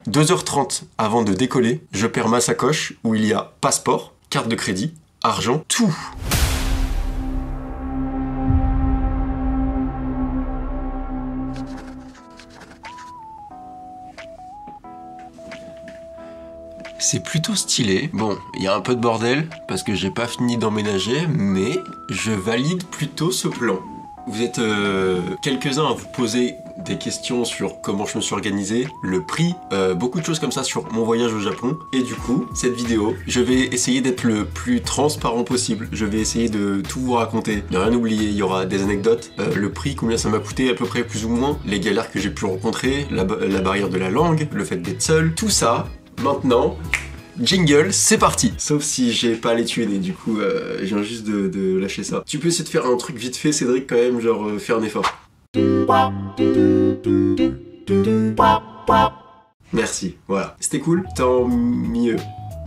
2h30 avant de décoller, je perds ma sacoche où il y a passeport, carte de crédit, argent, tout. C'est plutôt stylé. Bon, il y a un peu de bordel parce que j'ai pas fini d'emménager, mais je valide plutôt ce plan. Vous êtes quelques-uns à vous poser des questions sur comment je me suis organisé, le prix, beaucoup de choses comme ça sur mon voyage au Japon. Et du coup, cette vidéo, je vais essayer d'être le plus transparent possible. Je vais essayer de tout vous raconter, de rien oublier. Il y aura des anecdotes, le prix, combien ça m'a coûté à peu près plus ou moins, les galères que j'ai pu rencontrer, la barrière de la langue, le fait d'être seul, tout ça. Maintenant, jingle, c'est parti. Sauf si j'ai pas les tuer, du coup, je viens juste de lâcher ça. Tu peux essayer de faire un truc vite fait, Cédric, quand même, genre faire un effort. Merci, voilà. C'était cool, tant mieux.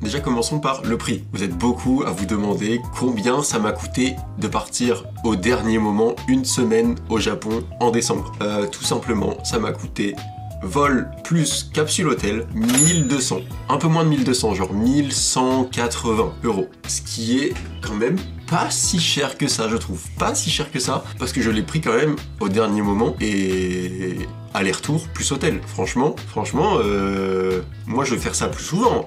Déjà, commençons par le prix. Vous êtes beaucoup à vous demander combien ça m'a coûté de partir au dernier moment, une semaine au Japon en décembre. Tout simplement, ça m'a coûté vol plus capsule hôtel, 1200. Un peu moins de 1200, genre 1180 €. Ce qui est quand même pas si cher que ça, je trouve. Pas si cher que ça, parce que je l'ai pris quand même au dernier moment et aller-retour plus hôtel. Franchement, moi je vais faire ça plus souvent.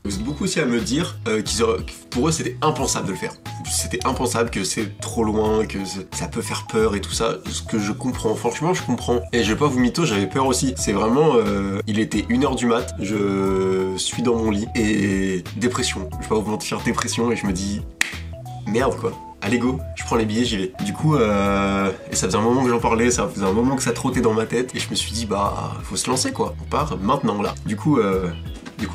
Vous êtes beaucoup aussi à me dire que pour eux c'était impensable de le faire. C'était impensable, que c'est trop loin, que ça peut faire peur et tout ça. Ce que je comprends, franchement je comprends. Et je vais pas vous mytho, j'avais peur aussi. C'est vraiment, il était 1h du mat, je suis dans mon lit et dépression. Je vais pas vous mentir, dépression et je me dis merde quoi. Allez go, je prends les billets, j'y vais. Du coup, et ça faisait un moment que j'en parlais, ça faisait un moment que ça trottait dans ma tête et je me suis dit bah faut se lancer quoi. On part maintenant là. Du coup,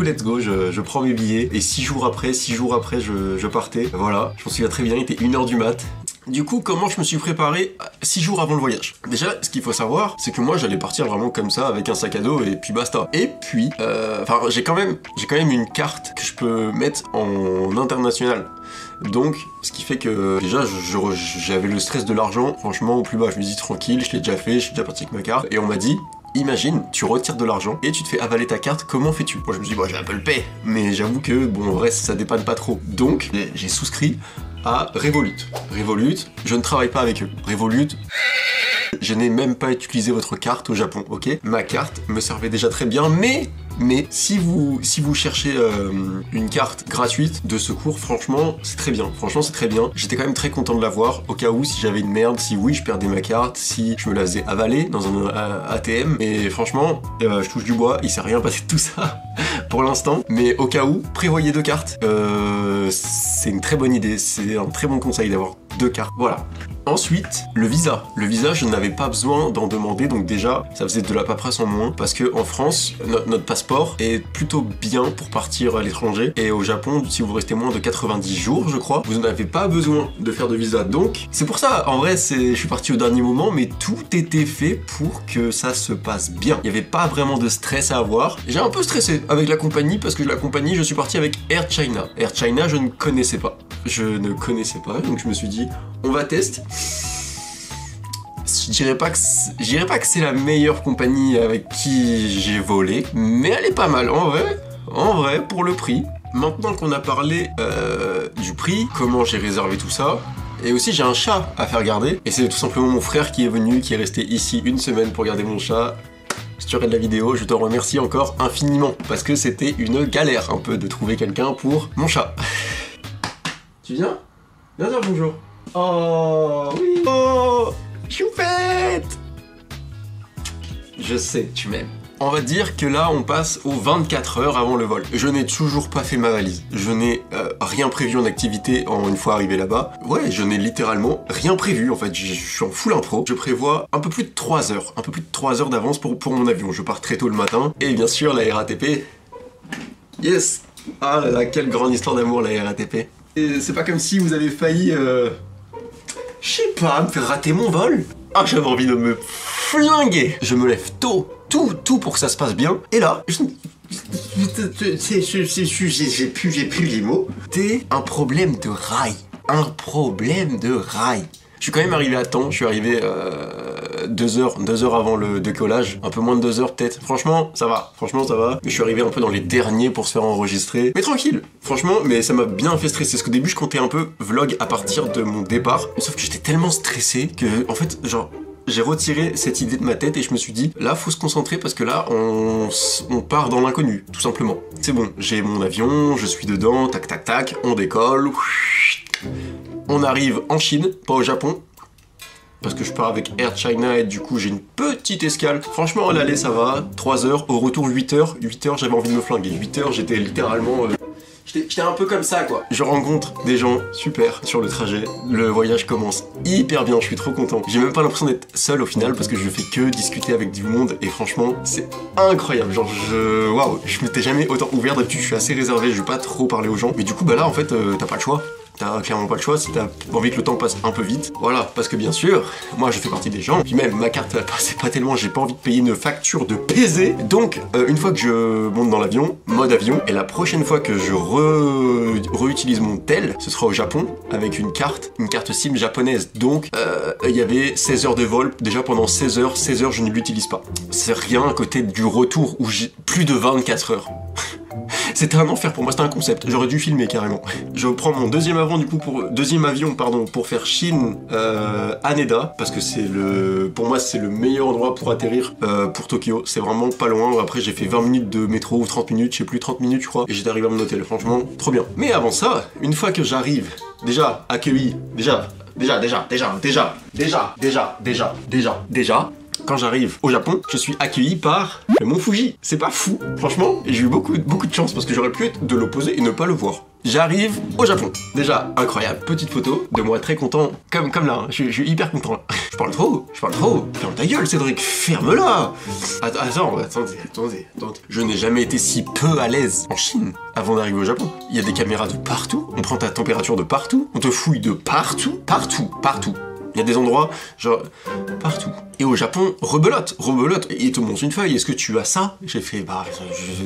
let's go, je prends mes billets et 6 jours après, je partais. Voilà, je m'en souviens très bien, il était 1h du mat. Du coup, comment je me suis préparé 6 jours avant le voyage? Déjà, ce qu'il faut savoir, c'est que moi, j'allais partir vraiment comme ça, avec un sac à dos et puis basta. Et puis, j'ai quand même une carte que je peux mettre en international. Donc, ce qui fait que déjà, j'avais le stress de l'argent, franchement, au plus bas. Je me dis tranquille, je l'ai déjà fait, je suis déjà parti avec ma carte. Et on m'a dit, imagine, tu retires de l'argent et tu te fais avaler ta carte, comment fais-tu? Moi je me suis dit, j'ai Apple Pay, mais j'avoue que, bon, en vrai, ça dépanne pas trop. Donc, j'ai souscrit à Revolut. Revolut, je ne travaille pas avec eux. Revolut, je n'ai même pas utilisé votre carte au Japon, ok? Ma carte me servait déjà très bien, mais si vous cherchez une carte gratuite de secours, franchement, c'est très bien. Franchement, c'est très bien. J'étais quand même très content de l'avoir, au cas où, si j'avais une merde, si oui, je perdais ma carte, si je me la faisais avaler dans un ATM. Mais franchement, je touche du bois, il s'est rien passé de tout ça pour l'instant. Mais au cas où, prévoyez 2 cartes. C'est une très bonne idée, c'est un très bon conseil d'avoir 2 cartes. Voilà. Ensuite, le visa. Le visa, je n'avais pas besoin d'en demander, donc déjà, ça faisait de la paperasse en moins, parce que en France, notre passeport est plutôt bien pour partir à l'étranger, et au Japon, si vous restez moins de 90 jours, je crois, vous n'avez pas besoin de faire de visa. Donc, c'est pour ça, en vrai, je suis parti au dernier moment, mais tout était fait pour que ça se passe bien. Il n'y avait pas vraiment de stress à avoir. J'ai un peu stressé avec la compagnie, parce que la compagnie, je suis parti avec Air China. Air China, je ne connaissais pas. Donc je me suis dit, on va tester. Je dirais pas que c'est la meilleure compagnie avec qui j'ai volé, mais elle est pas mal, en vrai, pour le prix. Maintenant qu'on a parlé du prix, comment j'ai réservé tout ça, et aussi j'ai un chat à faire garder, et c'est tout simplement mon frère qui est venu, qui est resté ici une semaine pour garder mon chat. Si tu regardes la vidéo, je te remercie encore infiniment, parce que c'était une galère un peu de trouver quelqu'un pour mon chat. Tu viens? Viens dire bonjour. Oh oui. Oh choupette. Je sais, tu m'aimes. On va dire que là, on passe aux 24 heures avant le vol. Je n'ai toujours pas fait ma valise. Je n'ai rien prévu en activité une fois arrivé là-bas. Ouais, je n'ai littéralement rien prévu. En fait, je suis en full impro. Je prévois un peu plus de 3 heures. Un peu plus de 3 heures d'avance pour mon avion. Je pars très tôt le matin. Et bien sûr, la RATP. Yes. Ah là là, quelle grande histoire d'amour, la RATP. Et c'est pas comme si vous avez failli... je sais pas, me faire rater mon vol. Ah, j'avais envie de me flinguer. Je me lève tôt. Tout pour que ça se passe bien. Et là, j'ai plus les mots. C'est un problème de rail. Un problème de rail. Je suis quand même arrivé à temps, je suis arrivé 2 heures avant le décollage, un peu moins de 2 heures peut-être. Franchement, ça va, mais je suis arrivé un peu dans les derniers pour se faire enregistrer. Mais tranquille, franchement, mais ça m'a bien fait stresser, parce qu'au début je comptais un peu vlog à partir de mon départ, sauf que j'étais tellement stressé que, en fait, genre, j'ai retiré cette idée de ma tête et je me suis dit, là, faut se concentrer parce que là, on part dans l'inconnu, tout simplement. C'est bon, j'ai mon avion, je suis dedans, tac, tac, tac, on décolle. On arrive en Chine, pas au Japon, parce que je pars avec Air China et du coup j'ai une petite escale. Franchement, à l'aller ça va, 3 heures, au retour 8 heures. 8 heures, j'avais envie de me flinguer. 8 heures, j'étais littéralement... J'étais un peu comme ça, quoi. Je rencontre des gens super sur le trajet. Le voyage commence hyper bien, je suis trop content. J'ai même pas l'impression d'être seul au final parce que je fais que discuter avec du monde et franchement, c'est incroyable. Genre, waouh, je m'étais jamais autant ouvert. D'habitude, je suis assez réservé, je vais pas trop parler aux gens. Mais du coup, bah là, en fait, t'as pas le choix. T'as clairement pas le choix si t'as envie que le temps passe un peu vite. Voilà, parce que bien sûr, moi je fais partie des gens, puis même ma carte elle passait pas tellement, j'ai pas envie de payer une facture de PZ. Donc, une fois que je monte dans l'avion, mode avion, et la prochaine fois que je réutilise mon tel, ce sera au Japon, avec une carte SIM japonaise. Donc, il y avait 16 heures de vol, déjà pendant 16 heures je ne l'utilise pas. C'est rien à côté du retour où j'ai plus de 24 heures. C'était un enfer pour moi, c'était un concept, j'aurais dû filmer carrément. Je prends mon deuxième avion pour faire Chine Haneda, parce que c'est pour moi c'est le meilleur endroit pour atterrir pour Tokyo, c'est vraiment pas loin. Après j'ai fait 20 minutes de métro ou 30 minutes, je sais plus, 30 minutes je crois, et j'étais arrivé à mon hôtel, franchement trop bien. Mais avant ça, une fois que j'arrive, déjà accueilli, quand j'arrive au Japon, je suis accueilli par le Mont Fuji. C'est pas fou, franchement. Et j'ai eu beaucoup de chance parce que j'aurais pu être de l'opposé et ne pas le voir. J'arrive au Japon. Déjà, incroyable. Petite photo de moi très content. Comme là, je suis hyper content là. Je parle trop. Ferme ta gueule, Cédric. Ferme-la. Attendez. Je n'ai jamais été si peu à l'aise en Chine avant d'arriver au Japon. Il y a des caméras de partout. On prend ta température de partout. On te fouille de partout. Partout. Il y a des endroits, genre, partout. Et au Japon, rebelote. Et il te montre une feuille, est-ce que tu as ça? J'ai fait, bah,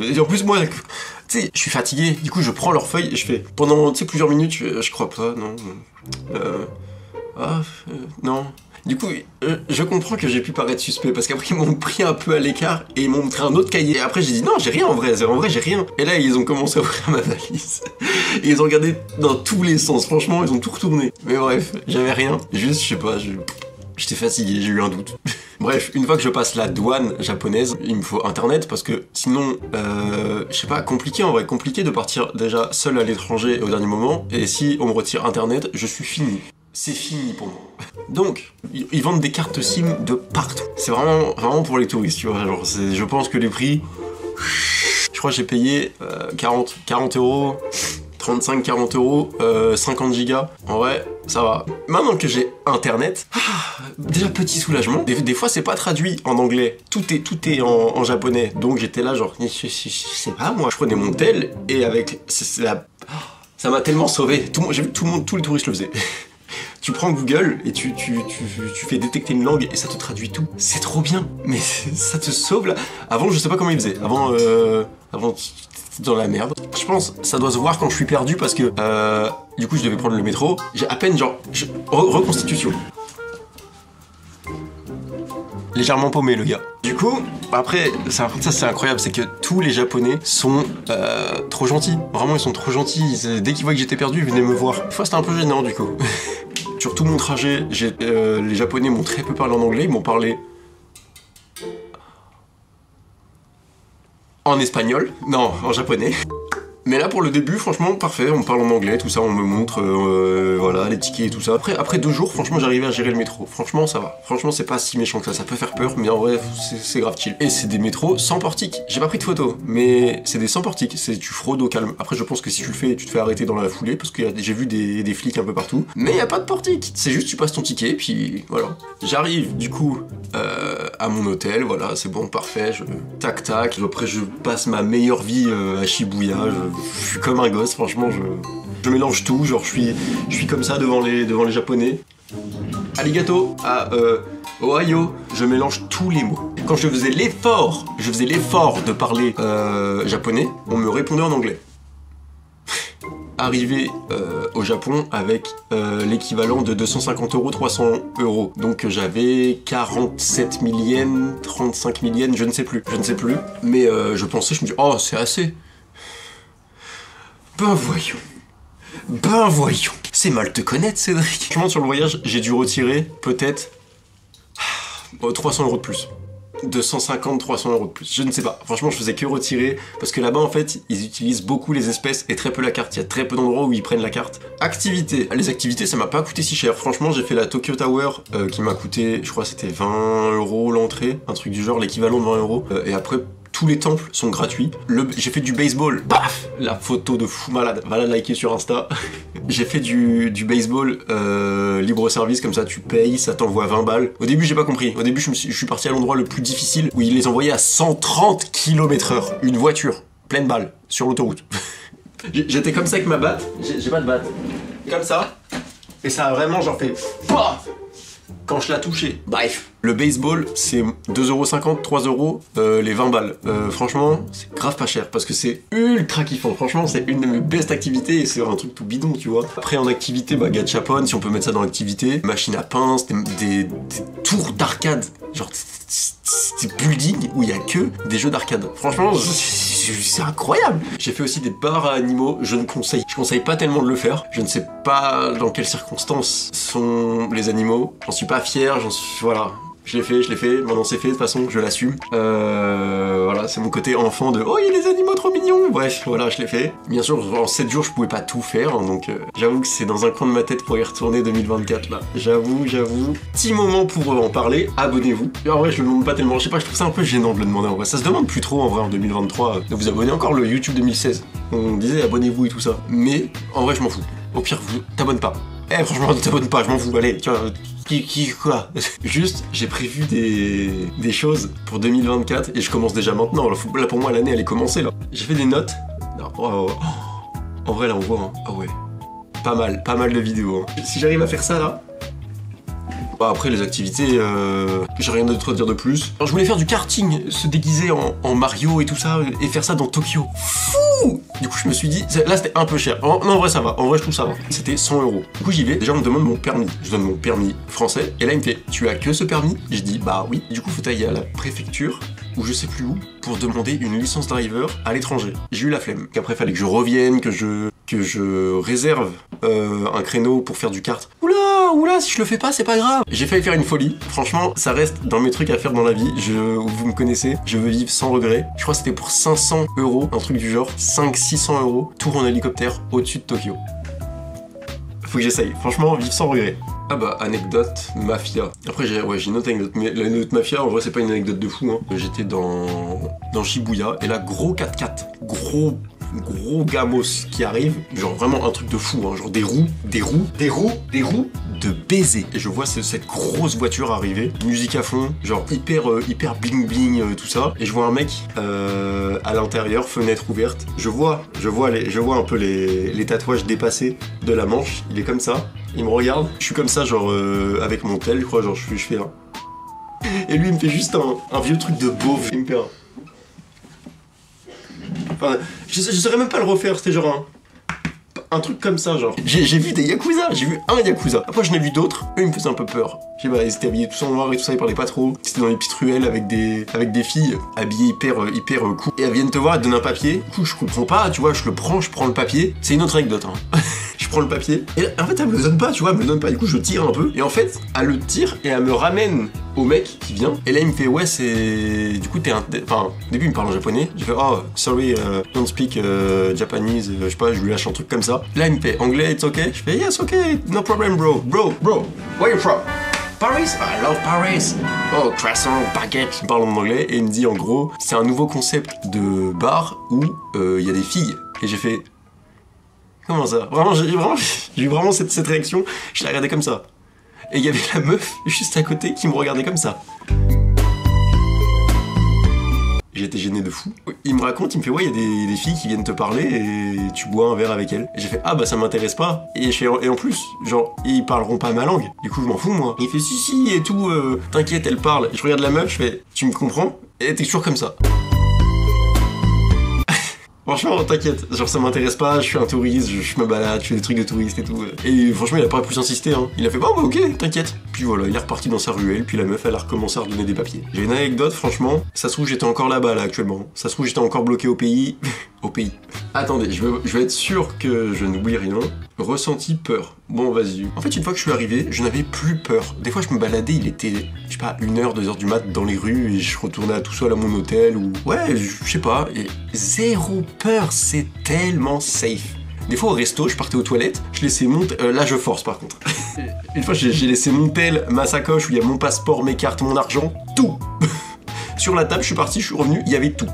et en plus, moi, tu sais, je suis fatigué. Du coup, je prends leur feuille et je fais, pendant, tu sais, plusieurs minutes, je crois pas, non. Non. Du coup, je comprends que j'ai pu paraître suspect, parce qu'après ils m'ont pris un peu à l'écart et ils m'ont montré un autre cahier. Et après j'ai dit non, j'ai rien en vrai j'ai rien. Et là ils ont commencé à ouvrir ma valise. Et ils ont regardé dans tous les sens, franchement ils ont tout retourné. Mais bref, j'avais rien, juste je sais pas, j'étais fatigué, j'ai eu un doute. Bref, une fois que je passe la douane japonaise, il me faut internet parce que sinon, je sais pas, compliqué de partir déjà seul à l'étranger au dernier moment. Et si on me retire internet, je suis fini. C'est fini pour moi. Donc, ils vendent des cartes SIM de partout. C'est vraiment pour les touristes, tu vois. Genre, je pense que les prix... Je crois que j'ai payé 40 euros, 35-40 euros, 50 gigas. En vrai, ça va. Maintenant que j'ai internet, déjà petit soulagement. Des fois, c'est pas traduit en anglais. Tout est en japonais. Donc j'étais là, genre, je sais pas, moi. Je prenais mon tel et avec... Ça m'a tellement sauvé. J'ai vu que tous les touristes le faisaient. Tu prends Google et tu fais détecter une langue et ça te traduit tout. C'est trop bien, mais ça te sauve là. Avant, je sais pas comment ils faisaient. Avant, c'était dans la merde. Je pense ça doit se voir quand je suis perdu parce que du coup, je devais prendre le métro. J'ai à peine genre reconstitution. Légèrement paumé le gars. Du coup, après, ça c'est incroyable, c'est que tous les Japonais sont trop gentils. Vraiment, ils sont trop gentils. Dès qu'ils voient que j'étais perdu, ils venaient me voir. Des fois, c'était un peu gênant du coup. Sur tout mon trajet, les Japonais m'ont très peu parlé en anglais, ils m'ont parlé en espagnol, non, en japonais. Mais là, pour le début, franchement, parfait, on parle en anglais, tout ça, on me montre, voilà, les tickets et tout ça. Après 2 jours, franchement, j'arrivais à gérer le métro. Franchement, ça va. Franchement, c'est pas si méchant que ça peut faire peur, mais en vrai, c'est grave chill. Et c'est des métros sans portique. J'ai pas pris de photos, mais c'est des sans portique. Tu fraudes au calme. Après, je pense que si tu le fais, tu te fais arrêter dans la foulée, parce que j'ai vu des flics un peu partout. Mais y a pas de portique. C'est juste, tu passes ton ticket, puis voilà. J'arrive, du coup, à mon hôtel, voilà, c'est bon, parfait, tac. Après, je passe ma meilleure vie à Shibuya, je suis comme un gosse, franchement, je mélange tout, genre je suis comme ça devant les Japonais. Arigato à Ohio, je mélange tous les mots. Quand je faisais l'effort de parler japonais, on me répondait en anglais. arrivé au Japon avec l'équivalent de 250 €, 300 €. Donc j'avais 47 000 yens, 35 000 yens, je ne sais plus. Mais je pensais, je me dis, oh c'est assez. Ben voyons. C'est mal te connaître, Cédric. Franchement, sur le voyage, j'ai dû retirer peut-être 300 € de plus. 250, 300 € de plus. Je ne sais pas. Franchement, je faisais que retirer parce que là-bas, en fait, ils utilisent beaucoup les espèces et très peu la carte. Il y a très peu d'endroits où ils prennent la carte. Activités. Les activités, ça m'a pas coûté si cher. Franchement, j'ai fait la Tokyo Tower qui m'a coûté, je crois, c'était 20 € l'entrée, un truc du genre, l'équivalent de 20 €. Et après, tous les temples sont gratuits. J'ai fait du baseball. Paf, la photo de fou malade. Va la liker sur Insta. J'ai fait du baseball libre service, comme ça tu payes, ça t'envoie 20 balles. Au début j'ai pas compris. Au début je suis parti à l'endroit le plus difficile où ils les envoyaient à 130 km/h. Une voiture, pleine balle, sur l'autoroute. J'étais comme ça avec ma batte. J'ai pas de batte. Comme ça. Et ça a vraiment genre fait paf quand je l'ai touché. Bref. Le baseball, c'est 2,50 €, 3 €, les 20 balles. Franchement, c'est grave pas cher parce que c'est ultra kiffant. Franchement, c'est une de mes best activités et c'est un truc tout bidon, tu vois. Après, en activité, bah, gachapon, si on peut mettre ça dans l'activité. Machine à pince, des tours d'arcade. Genre, des buildings où il y a que des jeux d'arcade. Franchement, c'est incroyable. J'ai fait aussi des bars à animaux. Je conseille pas tellement de le faire. Je ne sais pas dans quelles circonstances sont les animaux. J'en suis pas fier, voilà. Je l'ai fait, maintenant c'est fait, de toute façon, je l'assume. Voilà, c'est mon côté enfant de « Oh, il y a des animaux trop mignons !» Bref, voilà, je l'ai fait. Bien sûr, en 7 jours, je pouvais pas tout faire, hein, donc j'avoue que c'est dans un coin de ma tête pour y retourner 2024, là. J'avoue. Petit moment pour en parler, abonnez-vous. Et en vrai, je le demande pas tellement, je sais pas, je trouve ça un peu gênant de le demander en vrai. Ça se demande plus trop, en vrai, en 2023, de vous abonner. Encore le YouTube 2016, on disait abonnez-vous et tout ça. Mais, en vrai, je m'en fous. Au pire, vous t'abonnes pas. Franchement, t'abonnes pas, je m'en fous, allez, tu vois, quoi. Juste, j'ai prévu des choses pour 2024 et je commence déjà maintenant. Là, pour moi, l'année, elle est commencée, là. J'ai fait des notes. En vrai, là, on voit, hein. Ah ouais. Pas mal de vidéos, hein. Si j'arrive à faire ça, là... Bah, après, les activités, j'ai rien d'autre à dire de plus. Alors, je voulais faire du karting, se déguiser en Mario et tout ça, et faire ça dans Tokyo. Fou! Du coup, je me suis dit, là, c'était un peu cher. Non, en vrai, ça va. En vrai, je trouve ça va. C'était 100 €. Du coup, j'y vais. Déjà, on me demande mon permis. Je donne mon permis français. Et là, il me fait, tu as que ce permis? Je dis, bah oui. Du coup, faut aller à la préfecture, ou je sais plus où, pour demander une licence driver à l'étranger. J'ai eu la flemme. Qu'après, fallait que je revienne, que je réserve un créneau pour faire du kart. Oula, si je le fais pas, c'est pas grave. J'ai failli faire une folie. Franchement, ça reste dans mes trucs à faire dans la vie. Vous me connaissez, je veux vivre sans regret. Je crois que c'était pour 500 €, un truc du genre. 500-600 €, tour en hélicoptère au-dessus de Tokyo. Faut que j'essaye. Franchement, vivre sans regret. Ah bah, anecdote mafia. Après, j'ai une autre anecdote. Mais l'anecdote mafia, en vrai, c'est pas une anecdote de fou, hein. J'étais dans Shibuya, et là, gros 4x4. Gros gamos qui arrive, genre vraiment un truc de fou, hein, genre des roues de baiser. Et je vois cette grosse voiture arriver, musique à fond, genre hyper bling bling, tout ça. Et je vois un mec à l'intérieur, fenêtre ouverte. Je vois un peu les tatouages dépassés de la manche. Il est comme ça, il me regarde. Je suis comme ça, genre avec mon tel, je crois, genre je fais un. Et lui il me fait juste un vieux truc de beauf. Il me fait Enfin, je saurais même pas le refaire, c'était genre un truc comme ça, genre. J'ai vu des Yakuza, j'ai vu un Yakuza. Après, j'en ai vu d'autres, eux, ils me faisaient un peu peur. Je sais pas, ils étaient habillés tous en noir et tout ça, ils parlaient pas trop. C'était dans les petites ruelles avec des filles habillées hyper cool. Et elles viennent te voir, elles te donnent un papier. Du coup, je comprends pas, tu vois, je prends le papier. C'est une autre anecdote, hein. Je prends le papier. Et en fait, elle me le donne pas, tu vois, elle me le donne pas. Du coup, je tire un peu. Et en fait, elle le tire et elle me ramène au mec qui vient. Et là, il me fait, ouais, c'est. Du coup, Enfin, au début, il me parle en japonais. J'ai fait, oh, sorry, don't speak Japanese. Je sais pas, je lui lâche un truc comme ça. Là, il me fait, anglais, it's okay? Je fais, yes, okay, no problem, bro. Bro, where you from? Paris? I love Paris. Oh, croissant, baguette. Il me parle en anglais et il me dit, en gros, c'est un nouveau concept de bar où il y a des filles. Et j'ai fait. Comment ça? J'ai eu vraiment cette réaction, je l'ai regardé comme ça. Et il y avait la meuf juste à côté qui me regardait comme ça. J'étais gêné de fou. Il me raconte, il me fait ouais, il y a des filles qui viennent te parler et tu bois un verre avec elles. Et j'ai fait ah bah ça m'intéresse pas. Et en plus, genre, ils parleront pas ma langue. Du coup je m'en fous moi. Et il fait si et tout, t'inquiète, elle parle. Et je regarde la meuf, je fais tu me comprends? Et t'es toujours comme ça. Franchement, t'inquiète, genre ça m'intéresse pas, je suis un touriste, je me balade, je fais des trucs de touriste et tout. Et franchement, il a pas plus insisté, hein. Il a fait, bon, bah ok, t'inquiète. Puis voilà, il est reparti dans sa ruelle, puis la meuf, elle a recommencé à redonner des papiers. J'ai une anecdote, franchement, ça se trouve, j'étais encore là-bas, là, actuellement. Ça se trouve, j'étais encore bloqué au pays. Au pays. Attendez, je vais être sûr que je n'oublie rien. Ressenti peur. Bon, vas-y. En fait, une fois que je suis arrivé, je n'avais plus peur. Des fois, je me baladais, il était, je sais pas, 1h, 2h du mat dans les rues, et je retournais tout seul à mon hôtel, ou... Ouais, je sais pas, et zéro peur, c'est tellement safe. Des fois, au resto, je partais aux toilettes, je laissais mon... là, je force, par contre. Une fois, j'ai laissé mon tel, ma sacoche, où il y a mon passeport, mes cartes, mon argent, tout. Sur la table, je suis parti, je suis revenu, il y avait tout.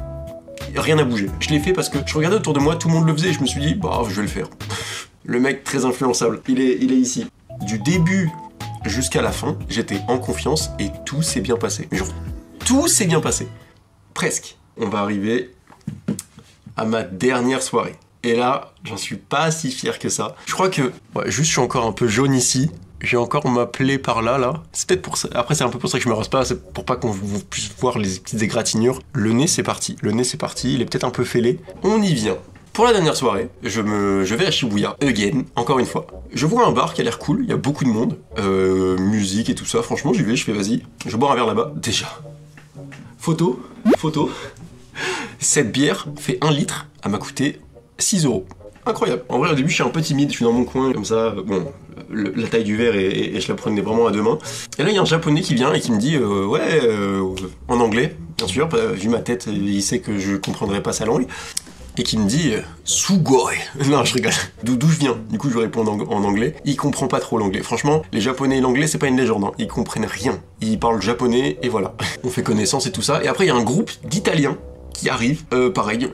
Rien à bouger. Je l'ai fait parce que je regardais autour de moi, tout le monde le faisait, et je me suis dit, bah, je vais le faire. Le mec très influençable, il est ici. Du début jusqu'à la fin, j'étais en confiance et tout s'est bien passé. Mais genre, tout s'est bien passé. Presque. On va arriver à ma dernière soirée. Et là, j'en suis pas si fier que ça. Je crois que, ouais, juste je suis encore un peu jaune ici. J'ai encore ma plaie par là, là. C'est peut-être pour ça. Après, c'est un peu pour ça que je me rase pas. C'est pour pas qu'on puisse voir les petites égratignures. Le nez, c'est parti. Le nez, c'est parti. Il est peut-être un peu fêlé. On y vient. Pour la dernière soirée, je vais à Shibuya, again, encore une fois. Je vois un bar qui a l'air cool. Il y a beaucoup de monde. Musique et tout ça. Franchement, j'y vais. Je fais, vas-y. Je bois un verre là-bas. Déjà. Photo. Cette bière fait 1 litre. Elle m'a coûté 6 €. Incroyable. En vrai, au début, je suis un peu timide, je suis dans mon coin, comme ça, bon, la taille du verre, et je la prenais vraiment à 2 mains. Et là, il y a un japonais qui vient et qui me dit, en anglais, bien sûr, vu ma tête, il sait que je comprendrai pas sa langue, et qui me dit, Sugoi. Non, je rigole. D'où je viens. Du coup, je lui réponds en anglais. Il comprend pas trop l'anglais. Franchement, les japonais et l'anglais, c'est pas une légende, hein. Ils comprennent rien. Ils parlent japonais, et voilà. On fait connaissance et tout ça. Et après, il y a un groupe d'Italiens qui arrivent, pareil,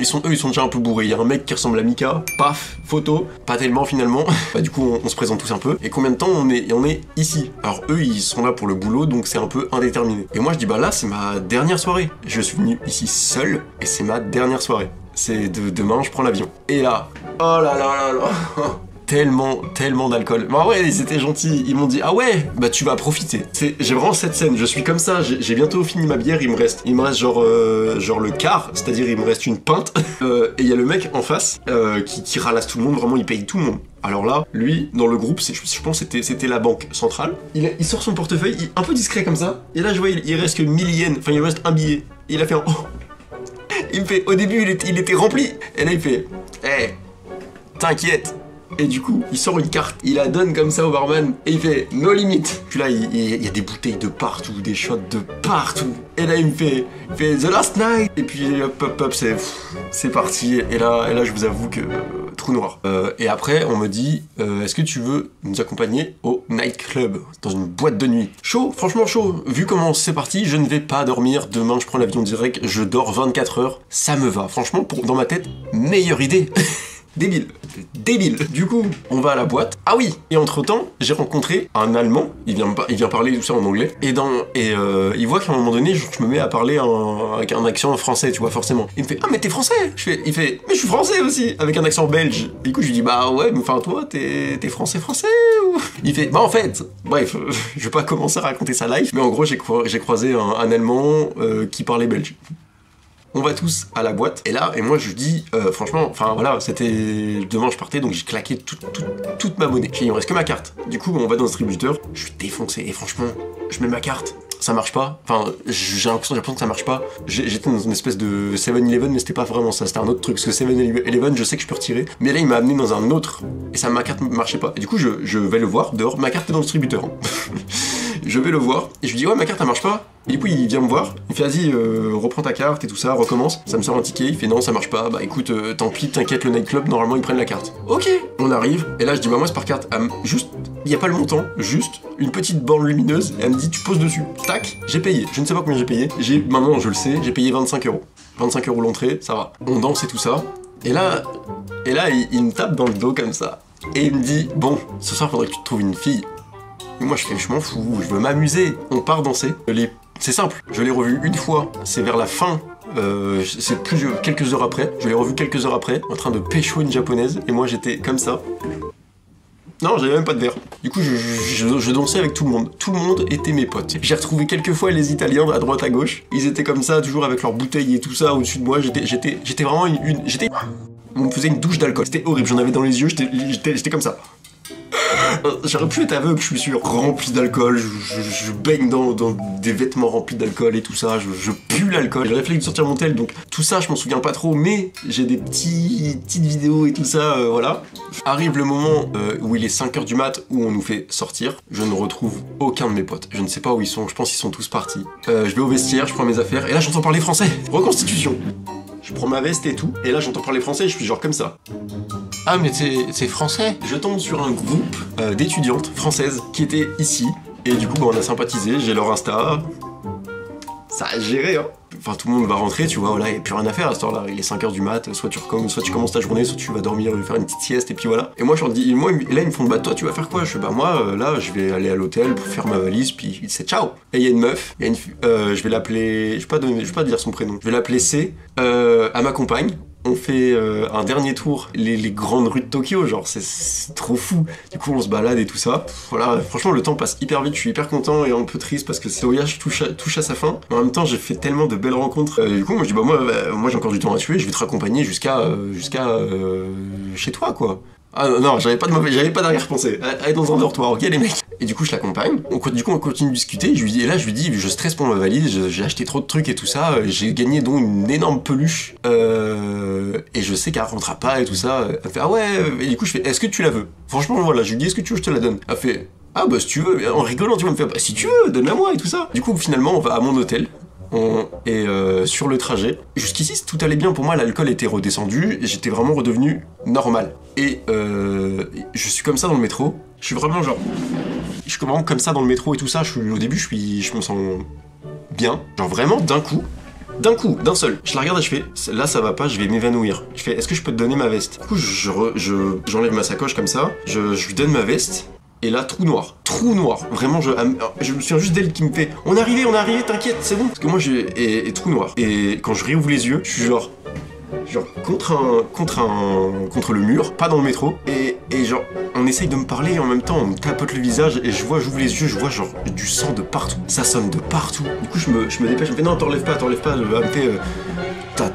ils sont déjà un peu bourrés. Il y a un mec qui ressemble à Mika, paf, photo, pas tellement finalement. Bah du coup on se présente tous un peu. Et combien de temps on est ici? Alors eux ils sont là pour le boulot, donc c'est un peu indéterminé. Et moi je dis bah là c'est ma dernière soirée. Je suis venu ici seul et c'est ma dernière soirée. C'est demain je prends l'avion. Et là, oh là là là là. Tellement d'alcool. Bah ouais, ils étaient gentils, ils m'ont dit ah ouais, bah tu vas profiter. J'ai vraiment cette scène, je suis comme ça, j'ai bientôt fini ma bière, il me reste genre le quart, c'est-à-dire il me reste une pinte, et il y a le mec en face qui ralasse tout le monde, vraiment il paye tout le monde. Alors là, lui, dans le groupe, je pense que c'était la banque centrale, il sort son portefeuille, un peu discret comme ça, et là je vois il reste que 1000 yens, enfin il reste un billet, et il a fait un oh. Il me fait, au début il était rempli, et là il fait, hé, t'inquiète. Et du coup, il sort une carte, il la donne comme ça au barman, et il fait no limit. Puis là, il y a des bouteilles de partout, des shots de partout. Et là, il me fait the last night. Et puis hop, c'est parti. Et là, je vous avoue que trou noir. Et après, on me dit, est-ce que tu veux nous accompagner au nightclub, dans une boîte de nuit? Chaud, franchement chaud. Vu comment c'est parti, je ne vais pas dormir. Demain, je prends l'avion direct, je dors 24 heures. Ça me va. Franchement, dans ma tête, meilleure idée. Débile. Du coup, on va à la boîte. Ah oui. Et entre temps, j'ai rencontré un Allemand. Il vient parler tout ça en anglais. Et il voit qu'à un moment donné, je me mets à parler avec un accent français, tu vois, forcément. Il me fait ah mais t'es français. Il fait mais je suis français aussi, avec un accent belge. Du coup, je lui dis bah ouais, mais enfin toi, t'es français ou... Il fait bah en fait, bref, je vais pas commencer à raconter sa life, mais en gros, j'ai croisé un Allemand qui parlait belge. On va tous à la boîte, et moi je dis, franchement, enfin voilà, c'était demain je partais, donc j'ai claqué toute ma monnaie. Il me reste que ma carte. Du coup, on va dans le distributeur, je suis défoncé, et franchement, je mets ma carte, ça marche pas. Enfin, j'ai l'impression que ça marche pas. J'étais dans une espèce de 7-Eleven, mais c'était pas vraiment ça, c'était un autre truc, parce que 7-Eleven, je sais que je peux retirer, mais là il m'a amené dans un autre, et ma carte marchait pas. Et du coup, je vais le voir dehors, ma carte est dans le distributeur. Hein. Je vais le voir, et je lui dis ouais, ma carte elle marche pas. Et du coup, il vient me voir, il fait vas-y, reprends ta carte et tout ça, recommence. Ça me sort un ticket, il fait non, ça marche pas. Bah écoute, tant pis, t'inquiète, le nightclub, normalement ils prennent la carte. Ok, on arrive, et là je dis bah moi c'est par carte, juste, il y a pas le montant, juste une petite borne lumineuse, et elle me dit tu poses dessus. Tac, j'ai payé, je ne sais pas combien j'ai payé. Maintenant je le sais, j'ai payé 25 €. 25 € l'entrée, ça va. On danse et tout ça. Et là il me tape dans le dos comme ça. Et il me dit bon, ce soir faudrait que tu te trouves une fille. Et moi je m'en fous, je veux m'amuser. On part danser. C'est simple, je l'ai revu une fois, c'est vers la fin, c'est quelques heures après, je l'ai revu quelques heures après, en train de pécho une japonaise, et moi j'étais comme ça. Non, j'avais même pas de verre. Du coup, je dansais avec tout le monde. Tout le monde était mes potes. J'ai retrouvé quelques fois les Italiens à droite à gauche. Ils étaient comme ça, toujours avec leurs bouteilles et tout ça au-dessus de moi. J'étais vraiment on me faisait une douche d'alcool. C'était horrible, j'en avais dans les yeux, j'étais comme ça. J'aurais pu être aveugle, je suis sûr. Rempli d'alcool, je baigne dans des vêtements remplis d'alcool et tout ça, je pue l'alcool. J'ai réfléchi de sortir mon tel, donc tout ça je m'en souviens pas trop, mais j'ai des petites vidéos et tout ça, voilà. Arrive le moment où il est 5h du mat, où on nous fait sortir. Je ne retrouve aucun de mes potes. Je ne sais pas où ils sont, je pense qu'ils sont tous partis. Je vais au vestiaire, je prends mes affaires, et là j'entends parler français. Reconstitution. Je prends ma veste et tout, et là j'entends parler français, je suis genre comme ça. Ah mais c'est français. Je tombe sur un groupe d'étudiantes françaises qui étaient ici, et du coup bah, on a sympathisé, j'ai leur Insta. Ça a géré, hein. Enfin tout le monde va rentrer, tu vois, voilà, il n'y a plus rien à faire à cette heure-là, il est 5h du mat, soit tu commences ta journée, soit tu vas dormir, faire une petite sieste, et puis voilà. Et moi je leur dis, et là ils me font, bah toi tu vas faire quoi? Je fais, bah moi là je vais aller à l'hôtel pour faire ma valise, puis c'est ciao. Et il y a une meuf, je vais l'appeler, je vais pas dire son prénom, je vais l'appeler C, à ma compagne. On fait un dernier tour, les grandes rues de Tokyo, genre c'est trop fou. Du coup on se balade et tout ça. Voilà, franchement le temps passe hyper vite, je suis hyper content et un peu triste parce que ce voyage touche à sa fin. En même temps j'ai fait tellement de belles rencontres. Du coup moi je dis bah moi j'ai encore du temps à tuer, je vais te raccompagner jusqu'à chez toi quoi. Ah non, j'avais pas d'arrière-pensée. Allez dans un dortoir, ok les mecs. Et du coup je l'accompagne, on continue de discuter, je lui dis, je stresse pour ma valise, j'ai acheté trop de trucs et tout ça, j'ai gagné donc une énorme peluche, et je sais qu'elle rentrera pas et tout ça. Elle fait ah ouais, et du coup je fais est-ce que tu la veux? Franchement voilà, je lui dis est-ce que tu veux que je te la donne? Elle fait ah bah si tu veux, en rigolant tu vas me faire bah si tu veux, donne-la moi et tout ça. Du coup finalement on va à mon hôtel. Et sur le trajet, jusqu'ici tout allait bien pour moi, l'alcool était redescendu et j'étais vraiment redevenu normal. Et je suis comme ça dans le métro, je suis vraiment genre... Je suis vraiment comme ça dans le métro et tout ça, au début je me sens bien, genre vraiment d'un coup, d'un seul. Je la regarde et je fais, là ça va pas, je vais m'évanouir. Je fais, est-ce que je peux te donner ma veste? Du coup j'enlève ma sacoche comme ça, je lui donne ma veste. Et là, trou noir, vraiment je me souviens juste d'elle qui me fait on est arrivé, t'inquiète, c'est bon. Parce que moi et trou noir. Et quand je réouvre les yeux, je suis genre contre le mur, pas dans le métro, et genre on essaye de me parler et en même temps on me tapote le visage et j'ouvre les yeux, je vois genre du sang de partout, ça sonne de partout. Du coup je me dépêche, je me fais non t'enlèves pas, elle me fait t'as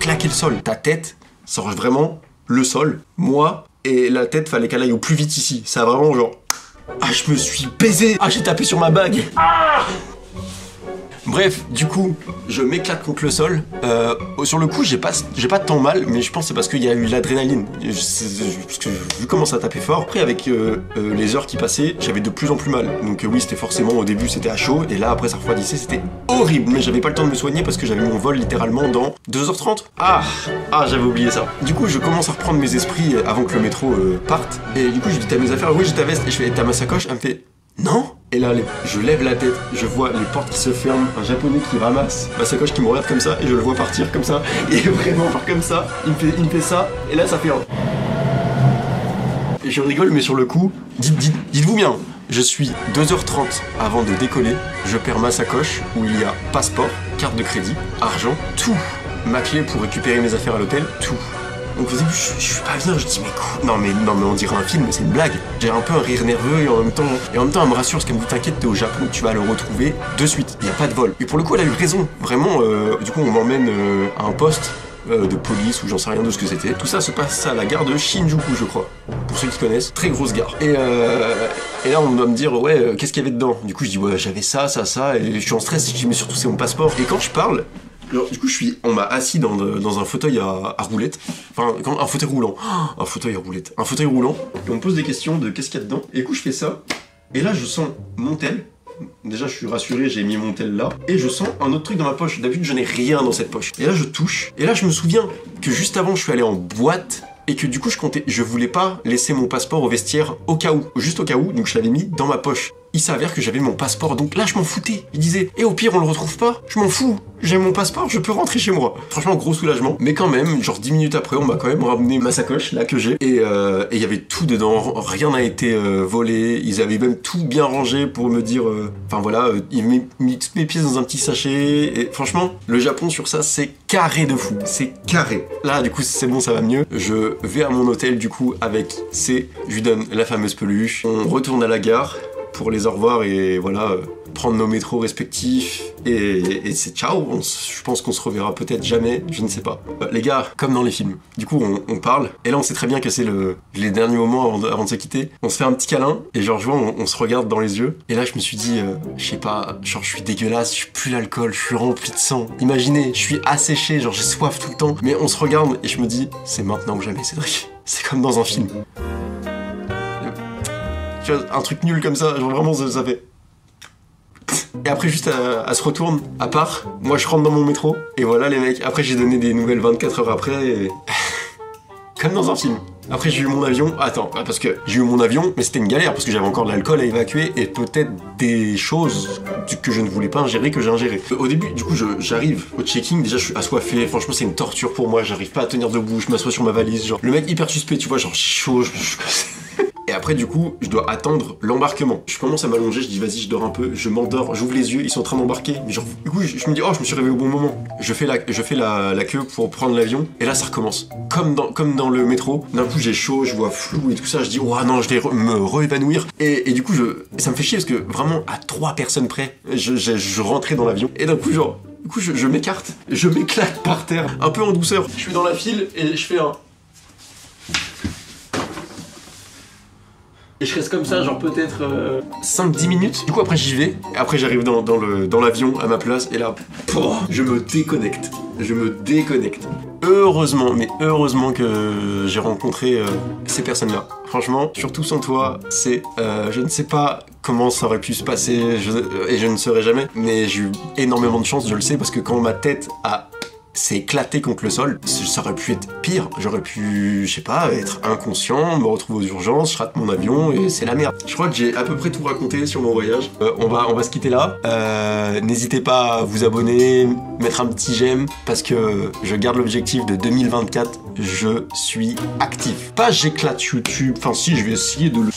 claqué le sol, ta tête sort vraiment le sol, moi et la tête fallait qu'elle aille au plus vite ici, ça a vraiment genre ah je me suis baisé, ah j'ai tapé sur ma bague, ah. Bref, du coup, je m'éclate contre le sol. Sur le coup, j'ai pas tant mal, mais je pense que c'est parce qu'il y a eu l'adrénaline. Parce que vu comment ça tapait fort, après avec les heures qui passaient, j'avais de plus en plus mal. Donc oui, c'était forcément, au début c'était à chaud, et là après ça refroidissait, c'était horrible. Mais j'avais pas le temps de me soigner parce que j'avais mon vol littéralement dans 2h30. Ah, j'avais oublié ça. Du coup, je commence à reprendre mes esprits avant que le métro parte. Et du coup, je dis t'as mes affaires? Oui, j'ai ta veste. Et je fais t'as ma sacoche? Elle me fait non. Et là, je lève la tête, je vois les portes qui se ferment, un japonais qui ramasse ma sacoche qui me regarde comme ça, et je le vois partir comme ça, et vraiment genre comme ça, il me fait ça, et là ça fait un... Et je rigole, mais sur le coup, dites-vous bien, je suis 2h30 avant de décoller, je perds ma sacoche où il y a passeport, carte de crédit, argent, tout. Ma clé pour récupérer mes affaires à l'hôtel, tout. Donc au début, je suis pas bien, je dis mais quoi? Non mais on dirait un film, c'est une blague. J'ai un peu un rire nerveux et en même temps elle me rassure parce qu'elle me dit t'inquiète, t'es au Japon, tu vas le retrouver de suite, il y a pas de vol. Et pour le coup elle a eu raison, vraiment, du coup on m'emmène à un poste de police ou j'en sais rien de ce que c'était. Tout ça se passe à la gare de Shinjuku je crois, pour ceux qui connaissent, très grosse gare. Et là on doit me dire ouais qu'est-ce qu'il y avait dedans? Du coup je dis ouais j'avais ça, et je suis en stress, je dis mais surtout c'est mon passeport. Et quand je parle, alors, du coup, on m'a assis dans un fauteuil à roulette, enfin, un fauteuil roulant, un fauteuil roulant, et on me pose des questions de qu'est-ce qu'il y a dedans, et du coup, je fais ça, et là, je sens mon tel, déjà, je suis rassuré, j'ai mis mon tel là, et je sens un autre truc dans ma poche, d'habitude, je n'ai rien dans cette poche, et là, je touche, et là, je me souviens que juste avant, je suis allé en boîte, et que du coup, je voulais pas laisser mon passeport au vestiaire au cas où, juste au cas où, donc je l'avais mis dans ma poche. il s'avère que j'avais mon passeport, donc là je m'en foutais. Il disait, et au pire on le retrouve pas, je m'en fous, j'ai mon passeport, je peux rentrer chez moi. Franchement, gros soulagement, mais quand même, genre 10 minutes après, on m'a quand même ramené ma sacoche, là que j'ai, et il y avait tout dedans, rien n'a été volé, ils avaient même tout bien rangé pour me dire, enfin voilà, ils m'ont mis toutes mes pièces dans un petit sachet, et franchement, le Japon sur ça, c'est carré de fou, c'est carré. Là, du coup, c'est bon, ça va mieux. Je vais à mon hôtel, du coup, avec C, je lui donne la fameuse peluche, on retourne à la gare pour les au revoir et voilà, prendre nos métros respectifs et c'est ciao. Je pense qu'on se reverra peut-être jamais, je ne sais pas. Les gars, comme dans les films, du coup on parle et là on sait très bien que c'est les derniers moments avant de se quitter. On se fait un petit câlin et genre je vois, on se regarde dans les yeux et là je me suis dit, je sais pas, genre je suis dégueulasse, je suis plus l'alcool, je suis rempli de sang. Imaginez, je suis asséché, genre j'ai soif tout le temps, mais on se regarde et je me dis, c'est maintenant ou jamais Cédric. C'est comme dans un film. Tu vois, un truc nul comme ça, genre vraiment ça fait... Et après juste elle se retourne, à part, moi je rentre dans mon métro, et voilà les mecs, après j'ai donné des nouvelles 24 heures après, et... comme dans un film. Après j'ai eu mon avion, attends, parce que j'ai eu mon avion, mais c'était une galère, parce que j'avais encore de l'alcool à évacuer, et peut-être des choses que je ne voulais pas ingérer, que j'ai ingéré. Au début, du coup, j'arrive au check-in, déjà je suis assoiffé, franchement c'est une torture pour moi, j'arrive pas à tenir debout, je m'assois sur ma valise, genre... Le mec hyper suspect, tu vois, genre chaud, Et après du coup, je dois attendre l'embarquement. Je commence à m'allonger, je dis vas-y je dors un peu, je m'endors, j'ouvre les yeux, ils sont en train d'embarquer. Mais genre, du coup je me dis oh je me suis réveillé au bon moment. Je fais la queue pour prendre l'avion et là ça recommence. Comme dans le métro, d'un coup j'ai chaud, je vois flou et tout ça, je dis oh non je vais me réévanouir. Et du coup ça me fait chier parce que vraiment à 3 personnes près, je rentrais dans l'avion et d'un coup genre, du coup je m'écarte, je m'éclate par terre, un peu en douceur. Je suis dans la file et je fais un... Et je reste comme ça, genre peut-être 5-10 minutes. Du coup après j'y vais, et après j'arrive dans l'avion à ma place, et là, je me déconnecte. Je me déconnecte. Heureusement, mais heureusement que j'ai rencontré ces personnes-là. Franchement, surtout sans toi, je ne sais pas comment ça aurait pu se passer, et je ne saurais jamais, mais j'ai eu énormément de chance, je le sais, parce que quand ma tête s'est éclaté contre le sol, ça aurait pu être pire. J'aurais pu, je sais pas, être inconscient, me retrouver aux urgences, je rate mon avion et c'est la merde. Je crois que j'ai à peu près tout raconté sur mon voyage. On va se quitter là. N'hésitez pas à vous abonner, mettre un petit j'aime, parce que je garde l'objectif de 2024. Je suis actif. Pas j'éclate YouTube, enfin si, je vais essayer de le...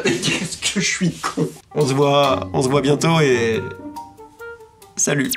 Mais qu'est-ce que je suis con. On se voit bientôt et... Salut.